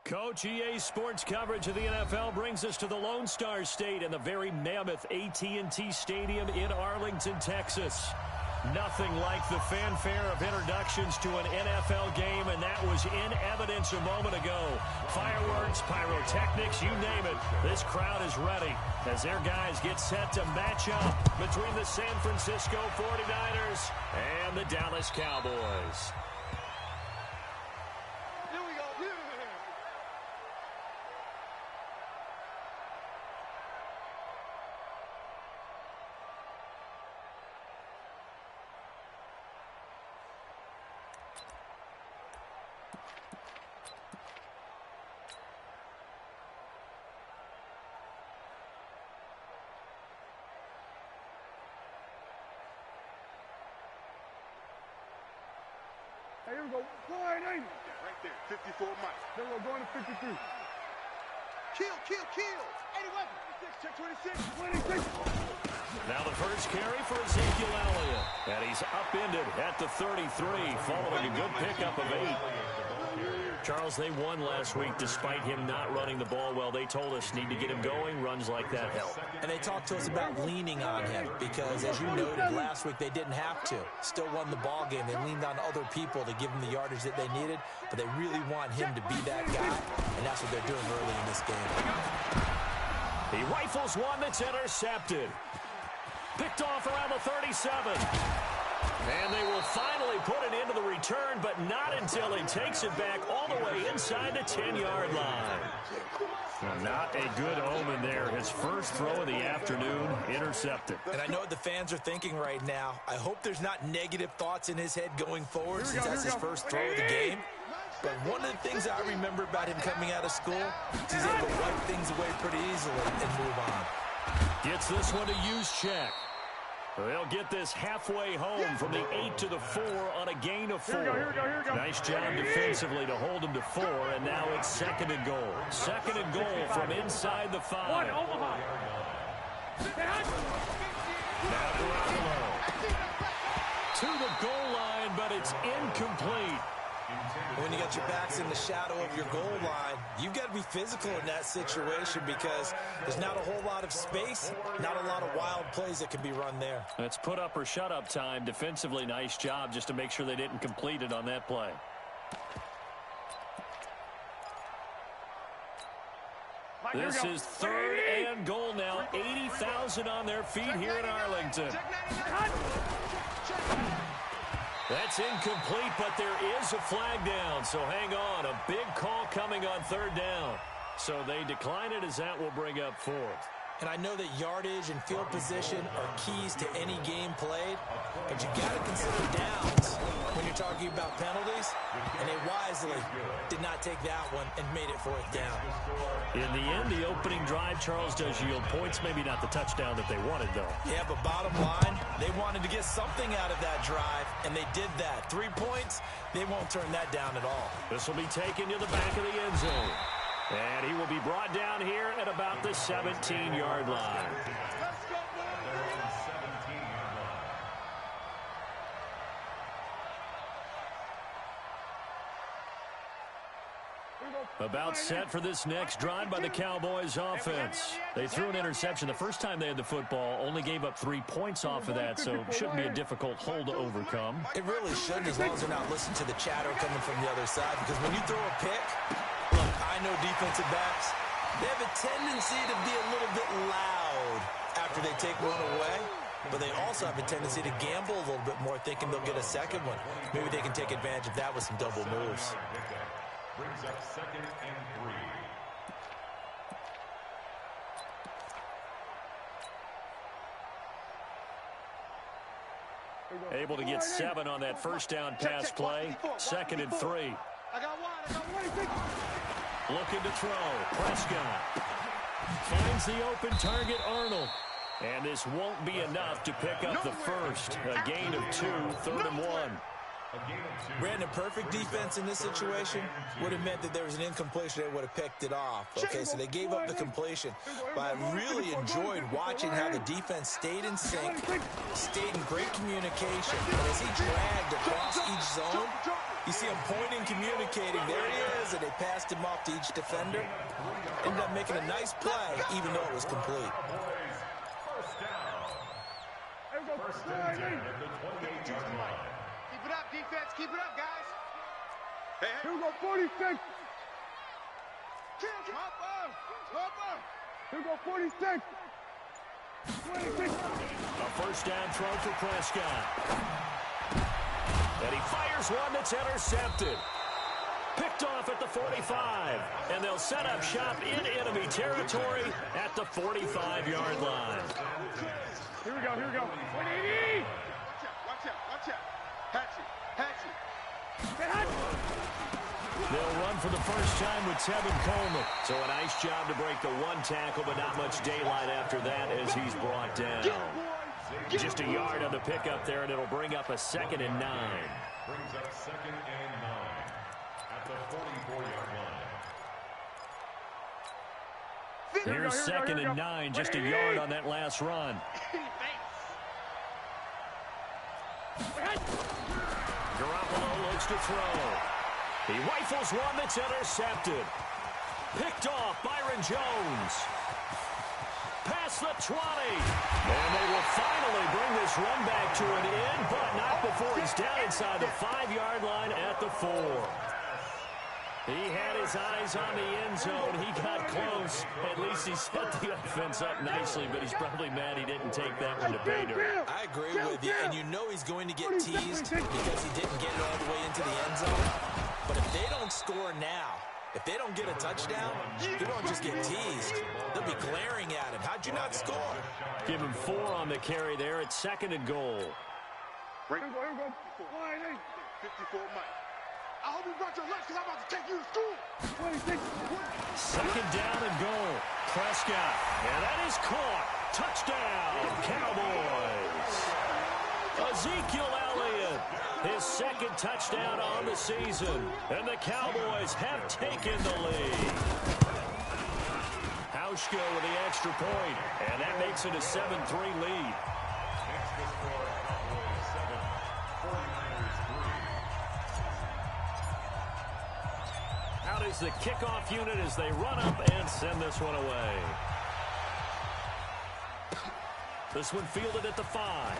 Coach, EA Sports coverage of the NFL brings us to the Lone Star State and the very mammoth AT&T Stadium in Arlington, Texas. Nothing like the fanfare of introductions to an NFL game, and that was in evidence a moment ago. Fireworks, pyrotechnics, you name it. This crowd is ready as their guys get set to match up between the San Francisco 49ers and the Dallas Cowboys. Here we go. Flying 80. Right there. 54 miles. Then we're going to 53. Kill. 81. 26. Check 26. 26. Now the first carry for Ezekiel Elliott. And he's upended at the 33 following a good pickup of 8. Charles, they won last week despite him not running the ball well. They told us need to get him going. Runs like that help. And they talked to us about leaning on him because, as you noted, last week they didn't have to. Still won the ball game. They leaned on other people to give them the yardage that they needed, but they really want him to be that guy, and that's what they're doing early in this game. He rifles one that's intercepted. Picked off around the 37. And they will finally put it into the return, but not until he takes it back all the way inside the 10-yard line. Well, not a good omen there. His first throw of the afternoon intercepted. And I know what the fans are thinking right now. I hope there's not negative thoughts in his head going forward since that's his first throw of the game. But one of the things I remember about him coming out of school is he's able to wipe things away pretty easily and move on. Gets this one to use check. They'll get this halfway home from the 8 to the 4 on a gain of 4. Here we go. Nice job defensively to hold him to 4, and now it's second and goal. Second and goal from inside the 5. Now Garoppolo to the goal line, but it's incomplete. When you got your backs in the shadow of your goal line, you've got to be physical in that situation because there's not a whole lot of space, not a lot of wild plays that can be run there. It's put up or shut up time. Defensively, nice job just to make sure they didn't complete it on that play. This is third and goal now. 80,000 on their feet here in Arlington. That's incomplete, but there is a flag down, so hang on. A big call coming on third down. So they decline it as that will bring up fourth. And I know that yardage and field position are keys to any game played, but you got to consider downs when you're talking about penalties, and they wisely did not take that one and made it fourth down. In the end, the opening drive, Charles, does yield points. Maybe not the touchdown that they wanted, though. Yeah, but bottom line, they wanted to get something out of that drive, and they did that. 3 points, they won't turn that down at all. This will be taken to the back of the end zone. And he will be brought down here at about the 17-yard line. About set for this next drive by the Cowboys offense. They threw an interception the first time they had the football, only gave up 3 points off of that, so shouldn't be a difficult hole to overcome. It really shouldn't, as long as they're not listening to the chatter coming from the other side, because when you throw a pick, look, I know defensive backs, they have a tendency to be a little bit loud after they take one away, but they also have a tendency to gamble a little bit more, thinking they'll get a second one. Maybe they can take advantage of that with some double moves. Brings up second and 3. Able to get 7 on that first down pass play. Second and 3. Looking to throw. Prescott finds the open target, Arnold. And this won't be enough to pick up the first. A gain of 2, third and 1. Brandon, perfect defense in this situation would have meant that there was an incompletion. They would have picked it off. Okay, so they gave up the completion. But I really enjoyed watching how the defense stayed in sync, stayed in great communication. But as he dragged across each zone, you see him pointing, communicating. There he is, and they passed him off to each defender. Ended up making a nice play, even though it was complete. First and 10 at the 28-yard line. Keep it up, defense. Keep it up, guys. Hey, here we go, 46. Here we go, 46. 26. A first down throw for Prescott. And he fires one that's intercepted. Picked off at the 45. And they'll set up shop in enemy territory at the 45-yard line. Here we go, here we go. 180. Watch out. Hatch it. They'll run for the first time with Tevin Coleman. So a nice job to break the one tackle, but not much daylight after that as he's brought down. Just a yard on the pickup there, and it'll bring up a 2nd and 9. Brings up 2nd and 9 at the 44-yard line. Here's 2nd and 9, just a yard on that last run. Garoppolo looks to throw. He rifles one that's intercepted. Picked off Byron Jones. Past the 20. And they will finally bring this run back to an end, but not before he's down inside the 5-yard line at the 4. He had his eyes on the end zone. He got close. At least he set the offense up nicely, but he's probably mad he didn't take that one to pay dirt. I agree with you, and you know he's going to get teased because he didn't get it all the way into the end zone. But if they don't score now, if they don't get a touchdown, he won't just get teased. They'll be glaring at him. How'd you not score? Give him 4 on the carry there at 2nd and goal. Here we go. 54 Mike. I hope you brought your lunch because I'm about to take you to school. 26. 2nd down and goal. Prescott. And that is caught. Touchdown, Cowboys. Ezekiel Elliott, his 2nd touchdown on the season. And the Cowboys have taken the lead. Hauschka with the extra point. And that makes it a 7-3 lead. Makes the score Cowboys 7, 49ers 3. Out is the kickoff unit as they run up and send this one away. This one fielded at the 5.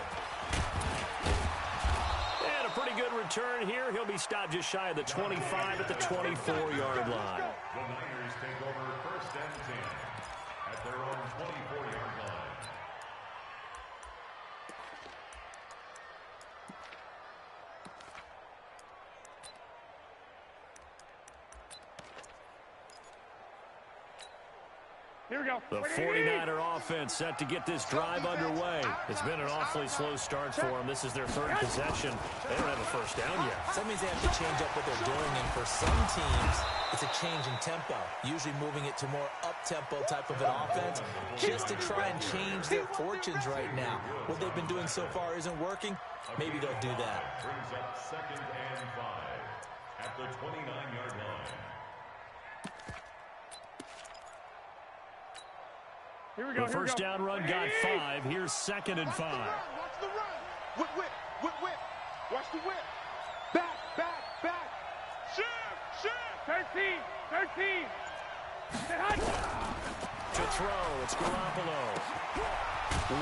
And a pretty good return here. He'll be stopped just shy of the 25 at the 24-yard line. The Niners take over 1st and 10 at their own 24-yard line. Here we go. The 49er offense set to get this drive underway. It's been an awfully slow start for them. This is their 3rd possession. They don't have a first down yet. So that means they have to change up what they're doing, and for some teams, it's a change in tempo, usually moving it to more up-tempo type of an offense just to try and change their fortunes right now. What they've been doing so far isn't working. Maybe they'll do that. Brings up 2nd and 5 at the 29-yard line. Here we go. The first down run got 5. Here's 2nd and 5. Watch the run. Whip. Watch the whip. Back. Shift. 13. To throw, it's Garoppolo.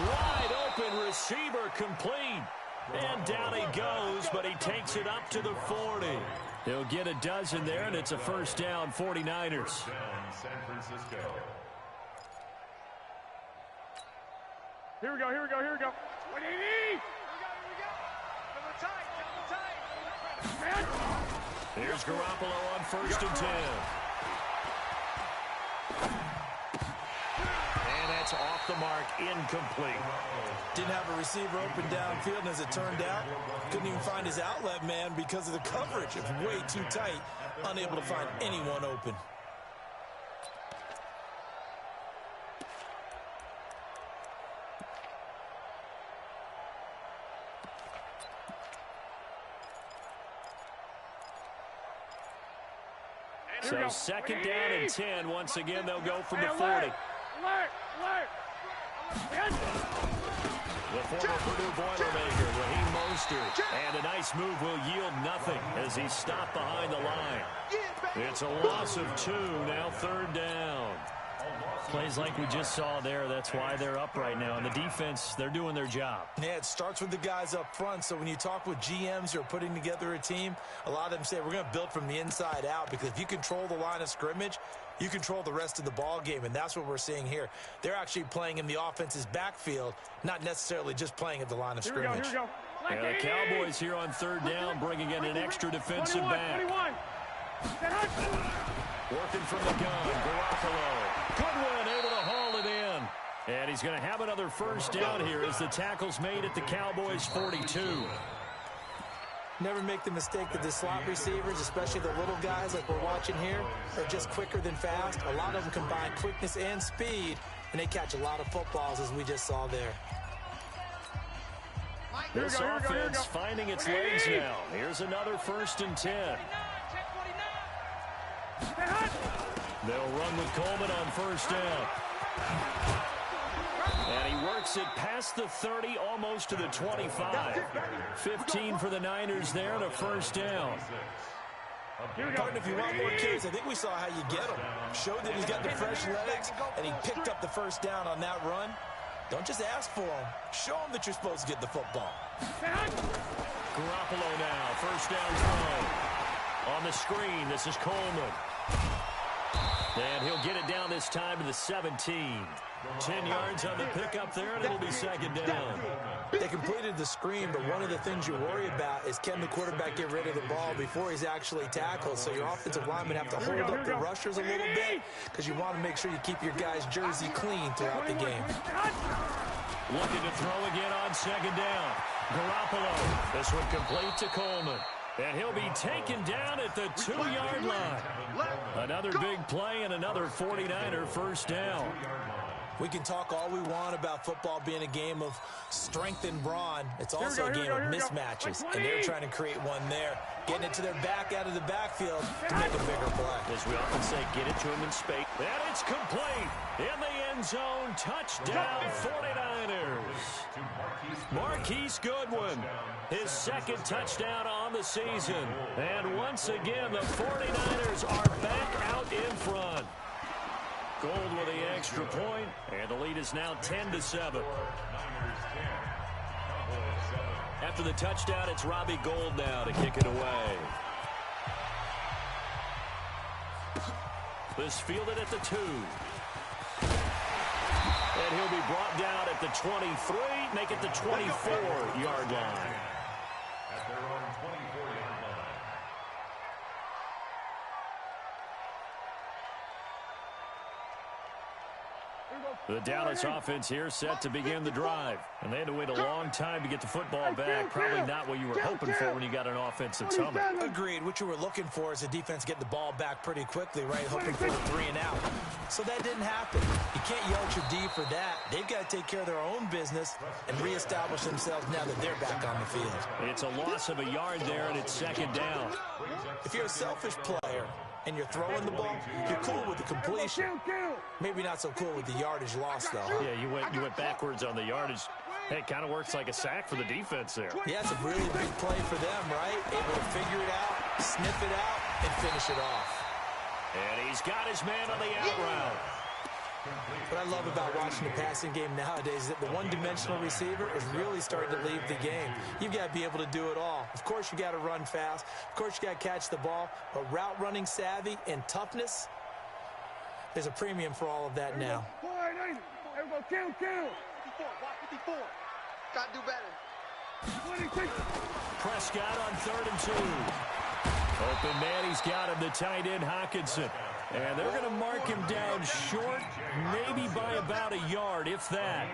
Wide open receiver complete. And down he goes, but he takes it up to the 40. He'll get a dozen there, and it's a first down, 49ers. First down, San Francisco. Here we go. 180. Here we go. Double tight. Here's Garoppolo on 1st and 10. And that's off the mark, incomplete. Didn't have a receiver open downfield, and as it turned out, couldn't even find his outlet man because of the coverage. It's way too tight, unable to find anyone open. So second down and 10. Once again, they'll go from the 40. The former Purdue Boilermaker, Raheem Mostert. And a nice move will yield nothing as he's stopped behind the line. It's a loss of 2, now third down. Plays like we just saw there, that's why they're up right now. And the defense, they're doing their job. Yeah, it starts with the guys up front. So when you talk with GMs who are putting together a team, a lot of them say we're going to build from the inside out, because if you control the line of scrimmage, you control the rest of the ball game, and that's what we're seeing here. They're actually playing in the offense's backfield, not necessarily just playing at the line of scrimmage. Here we go. Yeah, the Cowboys here on third down, bringing in an extra defensive back. 21. Working from the gun, Garoppolo. Goodwin able to haul it in. And he's going to have another first down here as the tackle's made at the Cowboys' 42. Never make the mistake that the slot receivers, especially the little guys like we're watching here, are just quicker than fast. A lot of them combine quickness and speed, and they catch a lot of footballs, as we just saw there. This offense finding its legs now. Here's another first and 10. They'll run with Coleman on first down. And he works it past the 30, almost to the 25. 15 for the Niners there and a first down. Partner, if you want more kids, I think we saw how you get them. Showed that he's got the fresh legs, and he picked up the first down on that run. Don't just ask for them. Show them that you're supposed to get the football. Garoppolo now, first down throw. On the screen, this is Coleman. And he'll get it down this time to the 17. 10 yards on the pickup there, and it'll be second down. They completed the screen, but one of the things you worry about is can the quarterback get rid of the ball before he's actually tackled. So your offensive linemen have to hold up the rushers a little bit, because you want to make sure you keep your guy's jersey clean throughout the game. Looking to throw again on second down. Garoppolo. This one complete to Coleman. And he'll be taken down at the 2-yard line. Another big play and another 49er first down. We can talk all we want about football being a game of strength and brawn. It's also a game of mismatches, and they're trying to create one there. Getting it to their back out of the backfield to make a bigger play. As we often say, get it to him in space. And it's complete. In the end zone, touchdown 49ers. Marquise Goodwin, his second touchdown on the season. And once again, the 49ers are back out in front. Gold with the extra point, and the lead is now 10-7. After the touchdown, it's Robbie Gould now to kick it away. This fielded at the 2. And he'll be brought down at the 23, make it the 24-yard line. At their own 24-yard line. The Dallas offense here set to begin the drive. And they had to wait a long time to get the football back. Probably not what you were hoping for when you got an offense that's humming. Agreed. What you were looking for is the defense getting the ball back pretty quickly, right? Hoping for the 3 and out. So that didn't happen. You can't yell at your D for that. They've got to take care of their own business and reestablish themselves now that they're back on the field. It's a loss of a yard there, and it's second down. If you're a selfish player and you're throwing the ball, you're cool with the completion. Maybe not so cool with the yardage loss, though. Yeah, you went backwards on the yardage. Hey, it kind of works like a sack for the defense there. Yeah, it's a really big play for them, right? Able to figure it out, sniff it out, and finish it off. And he's got his man on the out route. What I love about watching the passing game nowadays is that the one-dimensional receiver is really starting to leave the game. You've got to be able to do it all. Of course, you got to run fast. Of course, you got to catch the ball. But route running savvy and toughness, there's a premium for all of that now. Kill. 54. Got to do better. Prescott on 3rd and 2. Open man, he's got him, the tight end Hockenson. And they're going to mark him down short, maybe by about a yard, if that.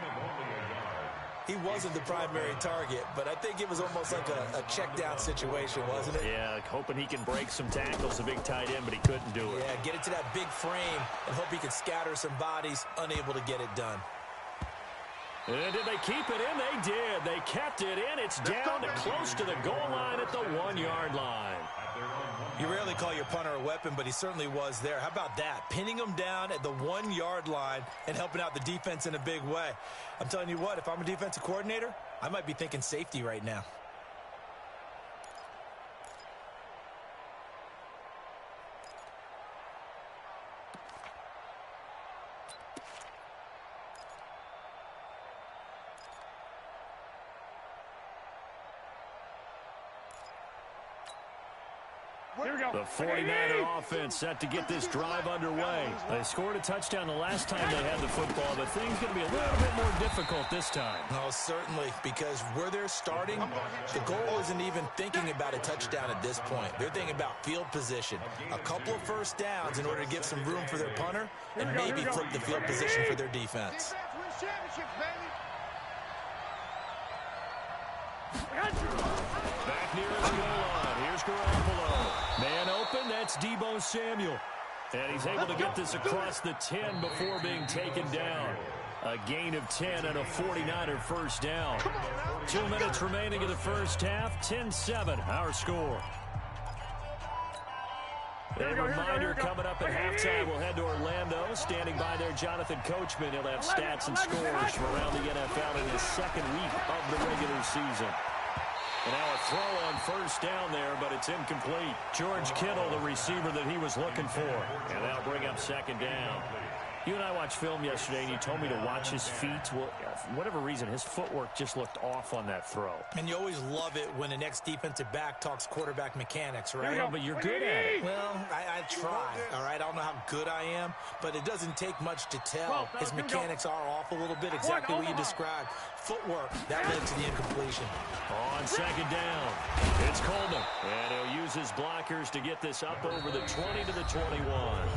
He wasn't the primary target, but I think it was almost like a check-down situation, wasn't it? Yeah, hoping he can break some tackles, the big tight end, but he couldn't do it. Yeah, get it to that big frame and hope he can scatter some bodies, unable to get it done. And did they keep it in? They did. They kept it in. It's down to close to the goal line at the 1-yard line. You rarely call your punter a weapon, but he certainly was there. How about that? Pinning him down at the 1-yard line and helping out the defense in a big way. I'm telling you what, if I'm a defensive coordinator, I might be thinking safety right now. The 49er offense set to get this drive underway. They scored a touchdown the last time they had the football, but things going to be a little bit more difficult this time. Oh, certainly, because where they're starting, the goal isn't even thinking about a touchdown at this point. They're thinking about field position, a couple of first downs in order to give some room for their punter, and maybe flip the field position for their defense. Back near his goal line. Here's Garoppolo. Man open, that's Deebo Samuel. And he's able to get this across the 10 before being taken down. A gain of 10 and a 49er first down. 2 minutes remaining in the first half. 10-7, our score. A reminder coming up at halftime, we'll head to Orlando. Standing by there, Jonathan Coachman. He'll have stats and scores from around the NFL in his second week of the regular season. And now a throw on first down there, but it's incomplete. George Kittle, the receiver that he was looking for. And that'll bring up second down. You and I watched film yesterday, and you told me to watch his feet. Well, for whatever reason, his footwork just looked off on that throw. And you always love it when the next defensive back talks quarterback mechanics, right? Yeah, but you're good at it. Well, I try, all right? I don't know how good I am, but it doesn't take much to tell. His mechanics are off a little bit, exactly what you described. Footwork, that led to the incompletion. On second down, it's Coleman. And he'll use his blockers to get this up over the 20 to the 21.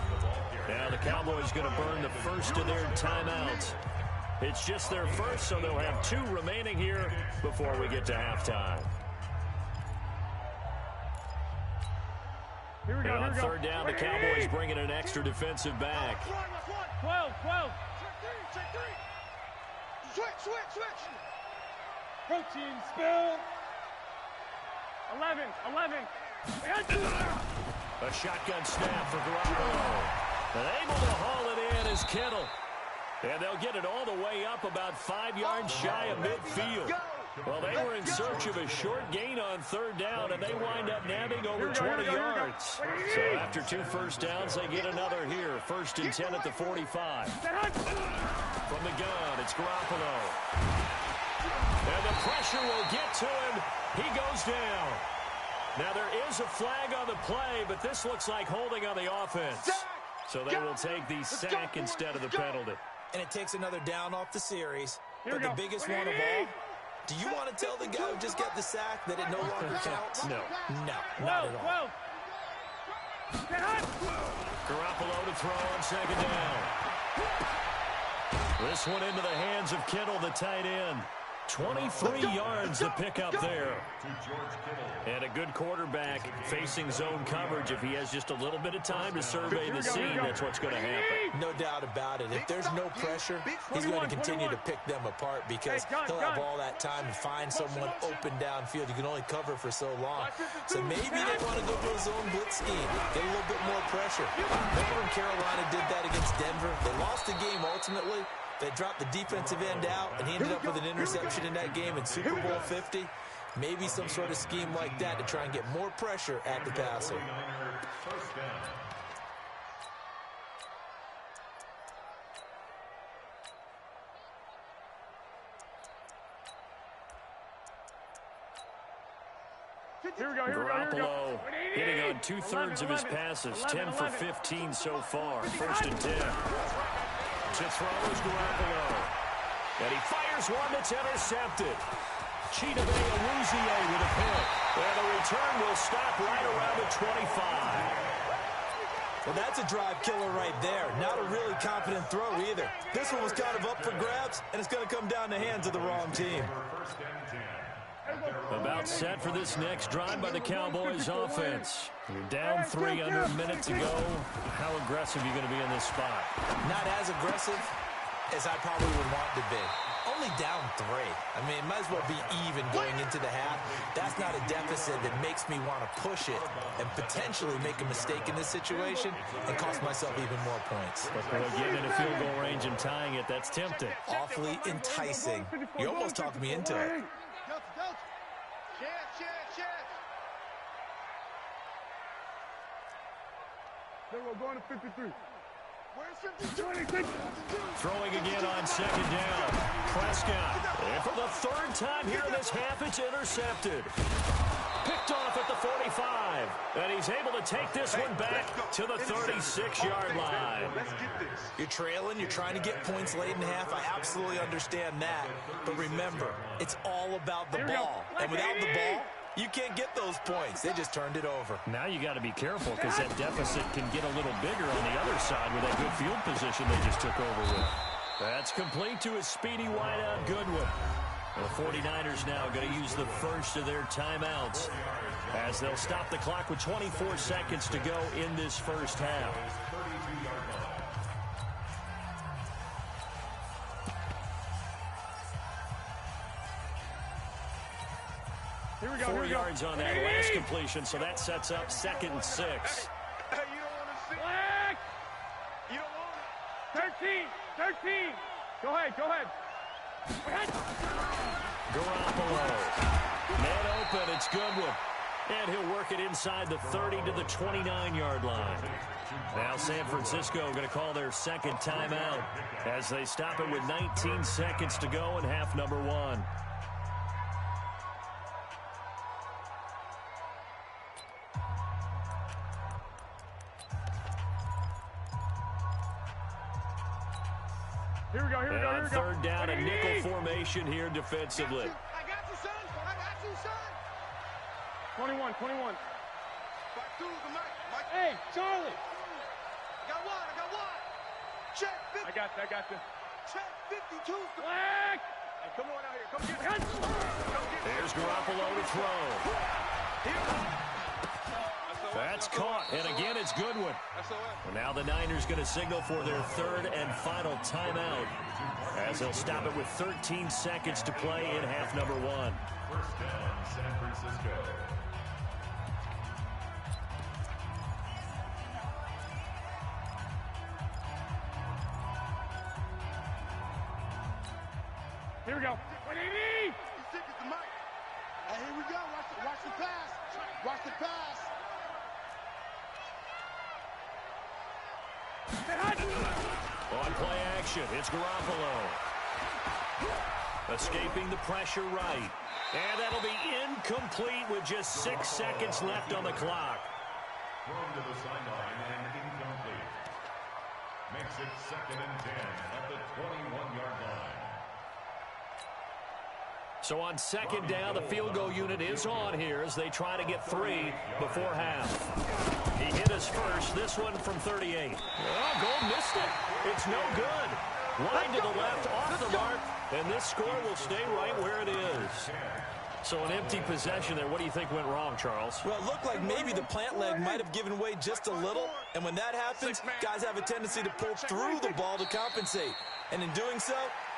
Now the Cowboys going to burn the first of their timeouts. It's just their first, so they'll have 2 remaining here before we get to halftime. Here we go, on third down, the Cowboys bringing an extra defensive back. 12. Switch. Protein spill. 11. A shotgun snap for Garoppolo. And able to haul it in is Kittle. And they'll get it all the way up about 5 yards shy of midfield. Well, they were in search of a short gain on third down, and they wind up nabbing over 20 yards. So after 2 first downs, they get another here. 1st and 10 at the 45. From the gun, it's Garoppolo. And the pressure will get to him. He goes down. Now, there is a flag on the play, but this looks like holding on the offense. So they will take the sack instead of the penalty. And it takes another down off the series. But the biggest one of all, do you want to tell the guy who just got the sack that it no longer counts? No, not at all. Garoppolo to throw on second down. This one into the hands of Kittle, the tight end. 23 yards to pick up there. And a good quarterback facing zone coverage. If he has just a little bit of time to survey the scene, that's what's going to happen. No doubt about it. If there's no pressure, he's going to continue to pick them apart because he'll have all that time to find someone open downfield. You can only cover for so long. So maybe they want to go to a zone blitz scheme, get a little bit more pressure. Remember when Carolina did that against Denver? They lost the game ultimately. They dropped the defensive end out, and he ended up with an interception in that game in Super Bowl 50. Maybe some sort of scheme like that to try and get more pressure at the passer. Garoppolo hitting on 2/3 of his passes, 10 for 15 so far. 1st and 10. To throw is Garoppolo. And he fires one that's intercepted. Chidobe Awuzie with a pick. And the return will stop right around the 25. Well, that's a drive killer right there. Not a really confident throw either. This one was kind of up for grabs, and it's going to come down the hands of the wrong team. About set for this next drive by the Cowboys offense. You're down 3 under a minute to go. How aggressive are you going to be in this spot? Not as aggressive as I probably would want to be. only down 3. I mean, it might as well be even going into the half. That's not a deficit that makes me want to push it and potentially make a mistake in this situation and cost myself even more points. But getting in a field goal range and tying it, that's tempting. Awfully enticing. You almost talked me into it. They were going to 53. Where's 56? Throwing again on second down. Prescott. And for the third time here in this half, it's intercepted. Picked off at the 45. And he's able to take this one back to the 36-yard line. You're trailing. You're trying to get points late in half. I absolutely understand that. But remember, it's all about the ball. And without the ball, you can't get those points. They just turned it over. Now you got to be careful because that deficit can get a little bigger on the other side with that good field position they just took over with. That's complete to a speedy wideout Goodwin. The 49ers now going to use the first of their timeouts as they'll stop the clock with 24 seconds to go in this first half. Here we go. 4 yards on that last completion, so that sets up 2nd and 6. Hey, you don't want to see. Black! You don't want it. 13. Go ahead. Garoppolo. Man open, it's Goodwin. And he'll work it inside the 30 to the 29-yard line. Now San Francisco going to call their second timeout as they stop it with 19 seconds to go in half number 1. Here we go. On third down, a nickel formation here defensively. I got you, son. 21. Back to the Mike. Hey, Charlie. I got one. Check 50. I got you. Check 52. Black. Hey, come on out here. Come get it. There's Garoppolo to throw. That's caught, and again it's Goodwin. And now the Niners going to signal for their third and final timeout as they'll stop it with 13 seconds to play in half number 1. First down, San Francisco. Here we go. 180. Hey, here we go. Watch the pass. On play action, it's Garoppolo. Escaping the pressure right. And that'll be incomplete with just 6 seconds left on the clock. Thrown to the sideline and incomplete. Makes it 2nd and 10 at the 21-yard line. So on second down, the field goal unit is on here as they try to get 3 before half. He hit us first, this one from 38. Oh, Gold missed it. It's no good. Line to the left, off the mark, and this score will stay right where it is. So an empty possession there. What do you think went wrong, Charles? Well, it looked like maybe the plant leg might have given way just a little, and when that happens, guys have a tendency to pull through the ball to compensate. And in doing so,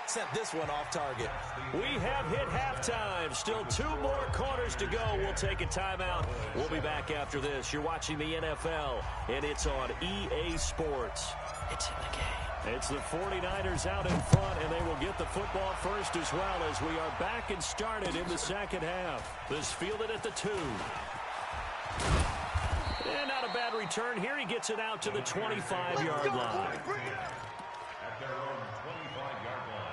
sent this one off target. We have hit halftime. Still 2 more quarters to go. We'll take a timeout. We'll be back after this. You're watching the NFL, and it's on EA Sports. It's in the game. It's the 49ers out in front, and they will get the football first as well as we are back and started in the second half. This fielded at the 2. And not a bad return here. He gets it out to the 25-yard line. At their own 25-yard line.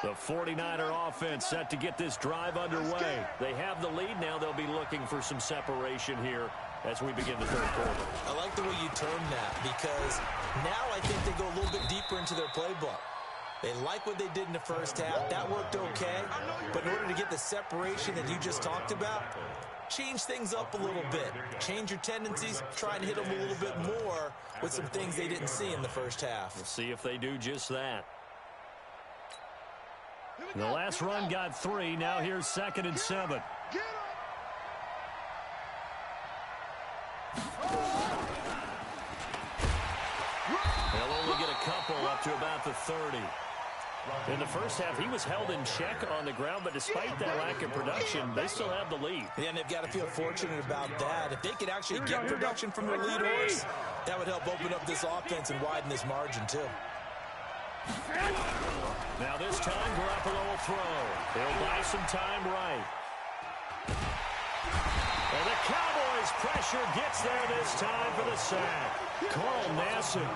The 49er offense set to get this drive underway. They have the lead now. They'll be looking for some separation here as we begin the third quarter. I like the way you termed that because now I think they go a little bit deeper into their playbook. They like what they did in the first half. That worked okay. But in order to get the separation that you just talked about, change things up a little bit. Change your tendencies. Try and hit them a little bit more with some things they didn't see in the first half. We'll see if they do just that. The last run got 3. Now here's 2nd and 7. He'll only get a couple up to about the 30. In the first half, he was held in check on the ground, but despite that lack of production, they still have the lead. Yeah, and they've got to feel fortunate about that. If they could actually get production from their lead horse, that would help open up this offense and widen this margin, too. Now this time, Garoppolo will throw. He'll buy some time right. And the Cowboys' pressure gets there this time for the sack. Carl Nassib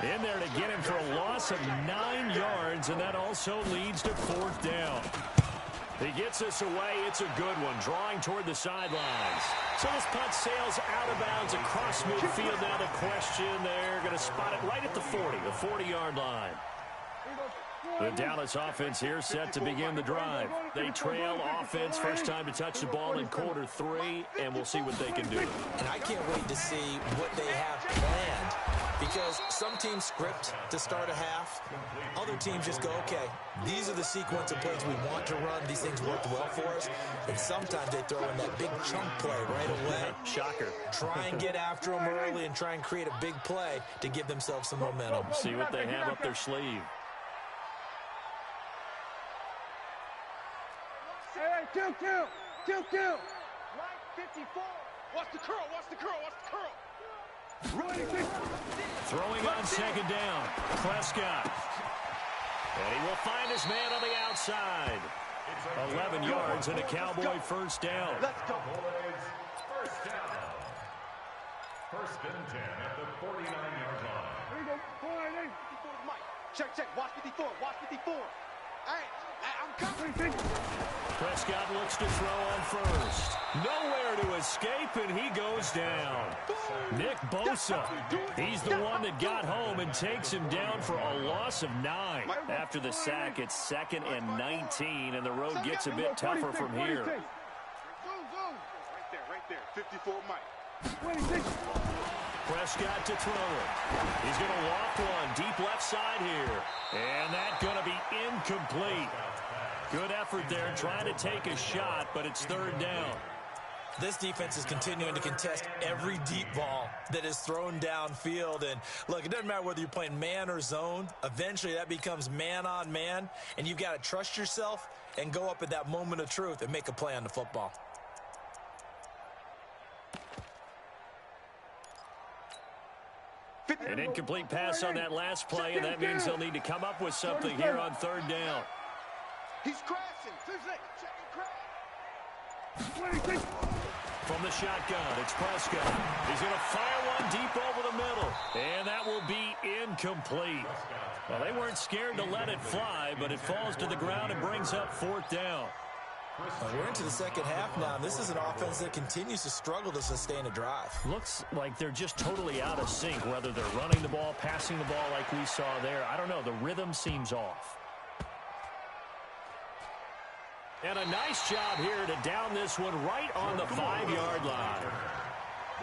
in there to get him for a loss of 9 yards, and that also leads to 4th down. He gets this away. It's a good one, drawing toward the sidelines. So this punt sails out of bounds across midfield. Now the question, they're going to spot it right at the 40, the 40-yard line. The Dallas offense here set to begin the drive. They trail offense, first time to touch the ball in quarter 3, and we'll see what they can do. And I can't wait to see what they have planned, because some teams script to start a half. Other teams just go, okay, these are the sequence of plays we want to run. These things worked well for us. And sometimes they throw in that big chunk play right away. Shocker. Try and get after them early and try and create a big play to give themselves some momentum. See what they have up their sleeve. Kill. Right 54. Watch the curl. Throwing on second down, Prescott. And he will find his man on the outside. 11 yards and a Cowboy first down. Let's go. First down. First and 10 at the 49-yard line. Here we go. 49. 54 to Mike. Check. Watch 54. Hey, I'm coming. Prescott looks to throw on first. Nowhere to escape, and he goes down. Nick Bosa, he's the one that got home and takes him down for a loss of 9. After the sack, it's 2nd and 19, and the road gets a bit tougher from here. Right there. 54 Mike. Prescott to throw it. He's going to walk one deep left side here. And that's going to be incomplete. Good effort there trying to take a shot, but it's 3rd down. This defense is continuing to contest every deep ball that is thrown downfield. And look, it doesn't matter whether you're playing man or zone. Eventually that becomes man on man, and you've got to trust yourself and go up at that moment of truth and make a play on the football. An incomplete pass on that last play, and that means they'll need to come up with something here on 3rd down. He's crashing. From the shotgun, it's Prescott. He's going to fire one deep over the middle, and that will be incomplete. Well, they weren't scared to let it fly, but it falls to the ground and brings up 4th down. Well, we're into the second half now, and this is an offense that continues to struggle to sustain a drive. Looks like they're just totally out of sync, whether they're running the ball, passing the ball like we saw there. I don't know. The rhythm seems off. And a nice job here to down this one right on the 5-yard line.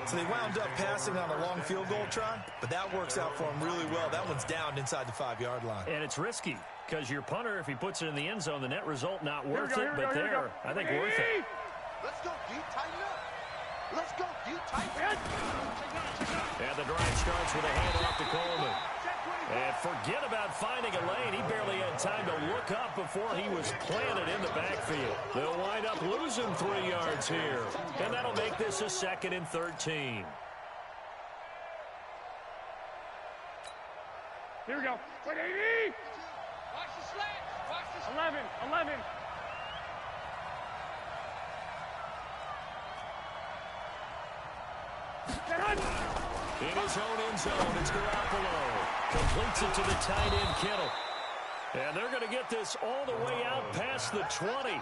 So they wound up passing on a long field goal try, but that works out for them really well. That one's down inside the 5-yard line. And it's risky, because your punter, if he puts it in the end zone, the net result not worth it, but there, I think worth it. Let's go, D. Tighten up. And the drive starts with a handoff to Coleman. And forget about finding a lane. He barely had time to look up before he was planted in the backfield. They'll wind up losing 3 yards here. And that'll make this a 2nd and 13. Here we go. Watch the slant. 11. In his own end zone, it's Garoppolo. Completes it to the tight end, Kittle. And they're going to get this all the way out past the 20.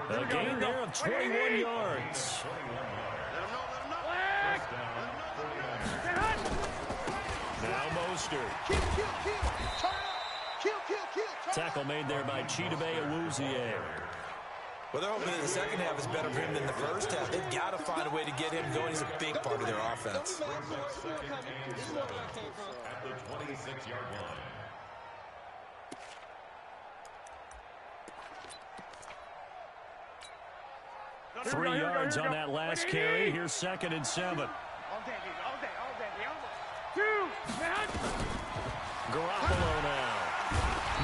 A gain there of 21 yards. Now Mostert. Tackle made there by Chidobe Awuzie. Well, they're hoping that the second half is better for him than the first half. They've got to find a way to get him going. He's a big part of their offense. At the 26-yard line. Three yards on that last carry. Here's 2nd and 7. All day. Garoppolo now.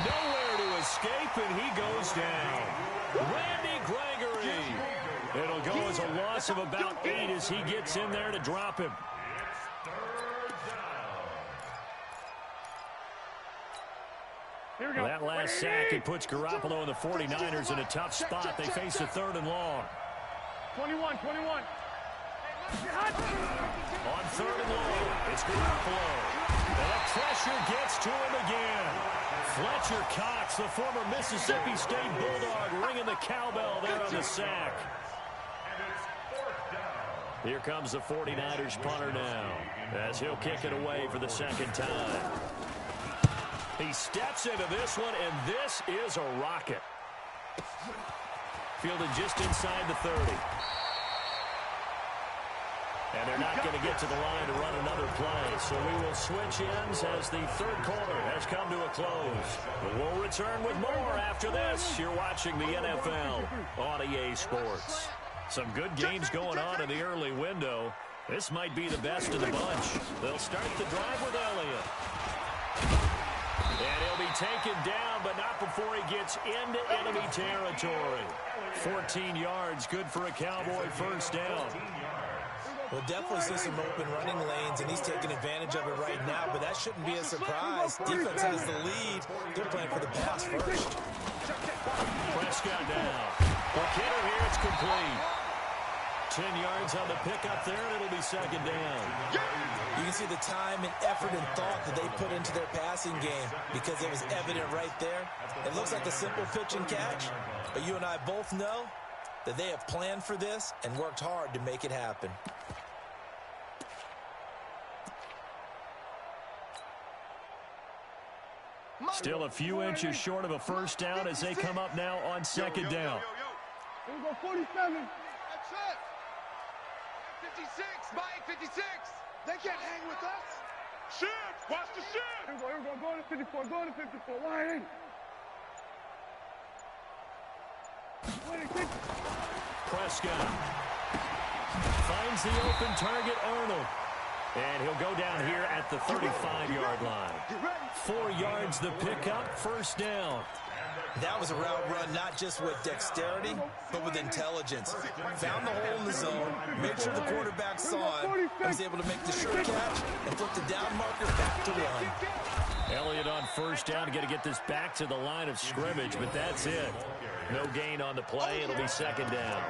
Nowhere to escape, and he goes down. Randy Gregory. It'll go as a loss of about 8 as he gets in there to drop him. Here we go. That last sack, it puts Garoppolo and the 49ers in a tough spot. They face a 3rd and long. 21. On 3rd and long, it's Garoppolo. And the pressure gets to him again. Fletcher Cox, the former Mississippi State Bulldog, ringing the cowbell there on the sack. Here comes the 49ers punter now, as he'll kick it away for the 2nd time. He steps into this one, and this is a rocket. Fielded just inside the 30. And they're not going to get to the line to run another play. So we will switch ends as the 3rd quarter has come to a close. But we'll return with more after this. You're watching the NFL on EA Sports. Some good games going on in the early window. This might be the best of the bunch. They'll start the drive with Elliott. And he'll be taken down, but not before he gets into enemy territory. 14 yards, good for a Cowboy 1st down. We'll definitely see some open running lanes, and he's taking advantage of it right now, but that shouldn't be a surprise. Defense has the lead. They're playing for the pass first. Prescott down. Kittle here, it's complete. 10 yards on the pickup there, and it'll be 2nd down. You can see the time and effort and thought that they put into their passing game because it was evident right there. It looks like a simple pitch and catch, but you and I both know that they have planned for this and worked hard to make it happen. Still a few inches short of a 1st down as they come up now on 2nd down. Here we go, 47. That's it. 56. Mike, 56. They can't hang with us. Shift. Watch the shift. Here we go. Going to 54. Going to 54. Line in. 26. Prescott finds the open target, Arnold. And he'll go down here at the 35-yard line. 4 yards the pickup, 1st down. That was a route run not just with dexterity, but with intelligence. Found the hole in the zone, made sure the quarterback saw him, and was able to make the sure catch and flip the down marker back to run. Elliott on 1st down, got to get this back to the line of scrimmage, but that's it. No gain on the play. It'll be 2nd down.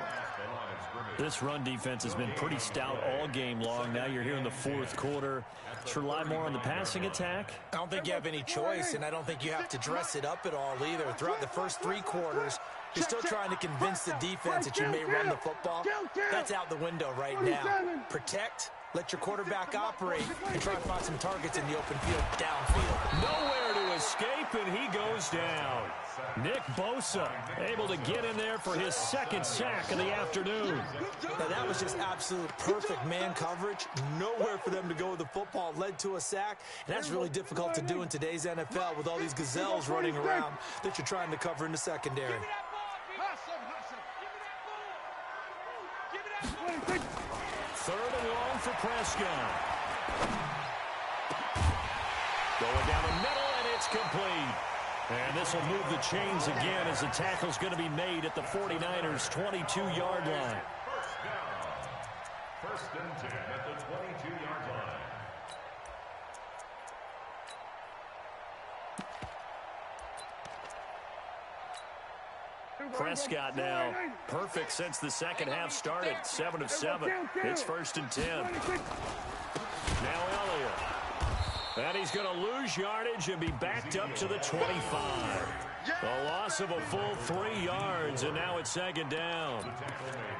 This run defense has been pretty stout all game long. Now you're here in the 4th quarter. Should rely more on the passing attack? I don't think you have any choice, and I don't think you have to dress it up at all either. Throughout the first 3 quarters, you're still trying to convince the defense that you may run the football. That's out the window right now. Protect, let your quarterback operate, and try to find some targets in the open field downfield. Nowhere to escape, and he goes down. Nick Bosa able to get in there for his 2nd sack of the afternoon. Now that was just absolute perfect man coverage. Nowhere for them to go with the football. Led to a sack, and that's really difficult to do in today's NFL with all these gazelles running around that you're trying to cover in the secondary. 3rd and long for Prescott. Going down the middle, and it's complete. And this will move the chains again as the tackle's going to be made at the 49ers' 22-yard line. 1st and 10 at the 22-yard line. Prescott now, perfect since the 2nd half started. 7 of 7. It's 1st and 10. Now Elliott. And he's going to lose yardage and be backed up to the 25. A loss of a full 3 yards, and now it's 2nd down.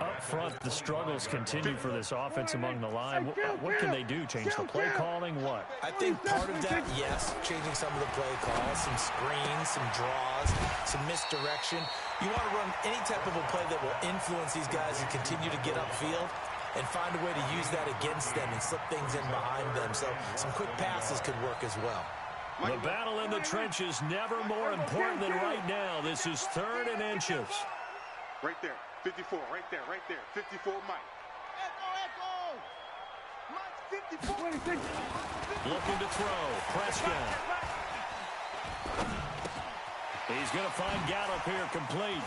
Up front, the struggles continue for this offense among the line. What can they do? Change the play calling? What? I think part of that, yes, changing some of the play calls, some screens, some draws, some misdirection. You want to run any type of a play that will influence these guys and continue to get upfield and find a way to use that against them and slip things in behind them. So some quick passes could work as well. The battle in the trenches never more important than right now. This is 3rd and inches. Right there. 54. Right there. 54, Mike. Mike, 54. Looking to throw. Prescott. He's going to find Gallup here complete.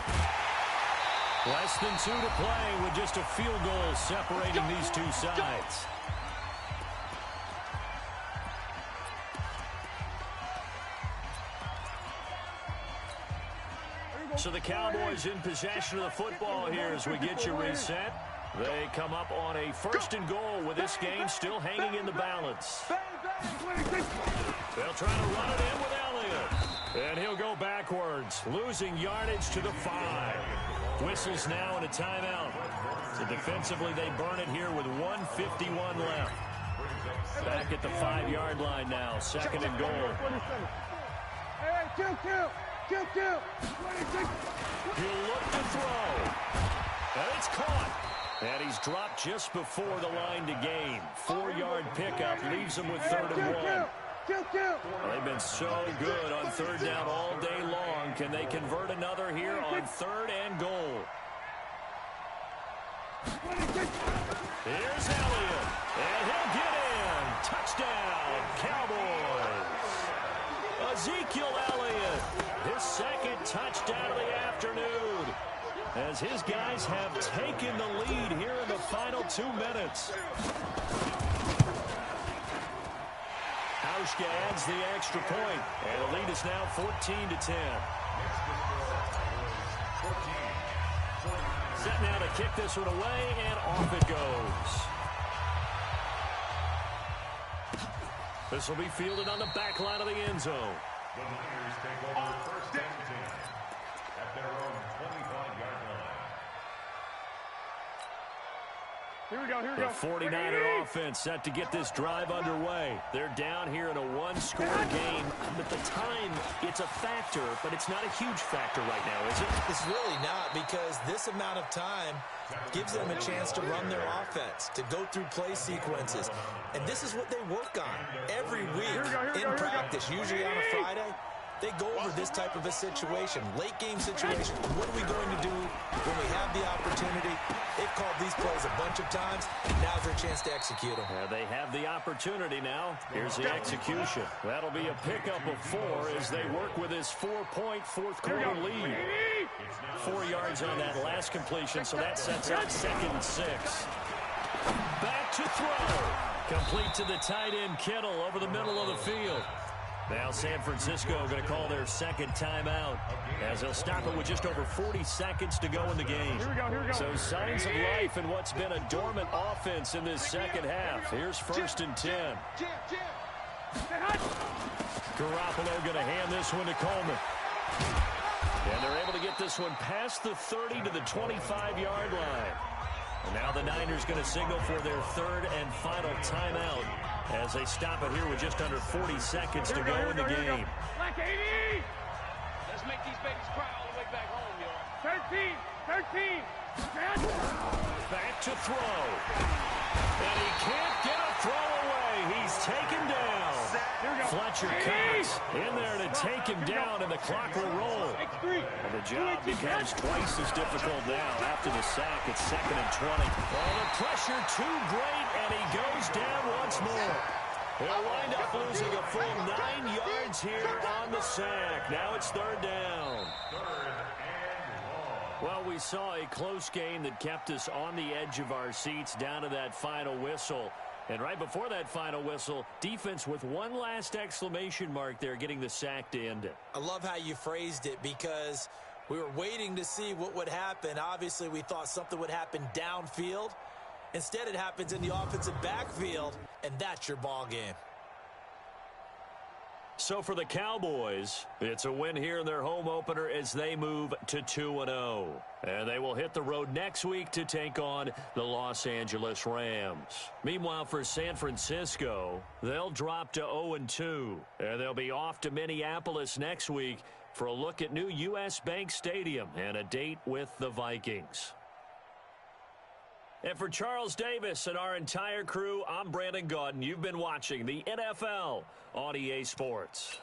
Less than 2 to play with just a field goal separating these two sides. So the Cowboys in possession of the football here as we get you reset. They come up on a 1st and goal with this game still hanging in the balance. They'll try to run it in with Elliott. And he'll go backwards, losing yardage to the 5. Whistles now and a timeout. So defensively they burn it here with 1:51 left. Back at the 5-yard line now, 2nd and goal. Hey, kill. He'll look to throw. And it's caught. And he's dropped just before the line to gain. 4-yard pickup leaves him with 3rd and 1. They've been so good on 3rd down all day long. Can they convert another here on 3rd and goal? Here's Elliott. And he'll get in. Touchdown, Cowboys. Ezekiel Elliott, his 2nd touchdown of the afternoon, as his guys have taken the lead here in the final 2 minutes. Hauschka adds the extra point, and the lead is now 14-10. Set now to kick this one away, and off it goes. This will be fielded on the back line of the end zone. The Niners take over 1st and 10 at their own 25-yard line. Here we go. The 49er offense set to get this drive underway. They're down here in a 1-score game. But the time, it's a factor, but it's not a huge factor right now, is it? It's really not, because this amount of time gives them a chance to run their offense, to go through play sequences. And this is what they work on every week in practice, usually on a Friday. They go over this type of a situation, late game situation. What are we going to do when we have the opportunity? They've called these plays a bunch of times. Now's their chance to execute them. Yeah, they have the opportunity now. Here's the execution. That'll be a pickup of 4 as they work with his 4-point 4th-quarter lead. 4 yards on that last completion, so that sets up 2nd and 6. Back to throw. Complete to the tight end, Kittle, over the middle of the field. Now San Francisco going to call their 2nd timeout as they'll stop it with just over 40 seconds to go in the game. So signs of life in what's been a dormant offense in this 2nd half. Here's 1st and 10. Garoppolo going to hand this one to Coleman. And they're able to get this one past the 30 to the 25-yard line. And now the Niners going to signal for their 3rd and final timeout as they stop it here with just under 40 seconds to go in the game. blac937's. Let's make these babies cry all the way back home, y'all. 13. Back to throw. And he can't get a throw away. He's taken down. Fletcher Cox in there to take him down, and the clock will roll. And the job becomes twice as difficult now after the sack. It's 2nd and 20. Oh, the pressure too great, and he goes down once more. He'll wind up losing a full 9 yards here on the sack. Now it's 3rd down. Well, we saw a close game that kept us on the edge of our seats down to that final whistle. And right before that final whistle, defense with one last exclamation mark there, getting the sack to end it. I love how you phrased it, because we were waiting to see what would happen. Obviously, we thought something would happen downfield. Instead, it happens in the offensive backfield, and that's your ball game. So for the Cowboys, it's a win here in their home opener as they move to 2-0. And they will hit the road next week to take on the Los Angeles Rams. Meanwhile, for San Francisco, they'll drop to 0-2. And they'll be off to Minneapolis next week for a look at new U.S. Bank Stadium and a date with the Vikings. And for Charles Davis and our entire crew, I'm Brandon Gaudin. You've been watching the NFL on EA Sports.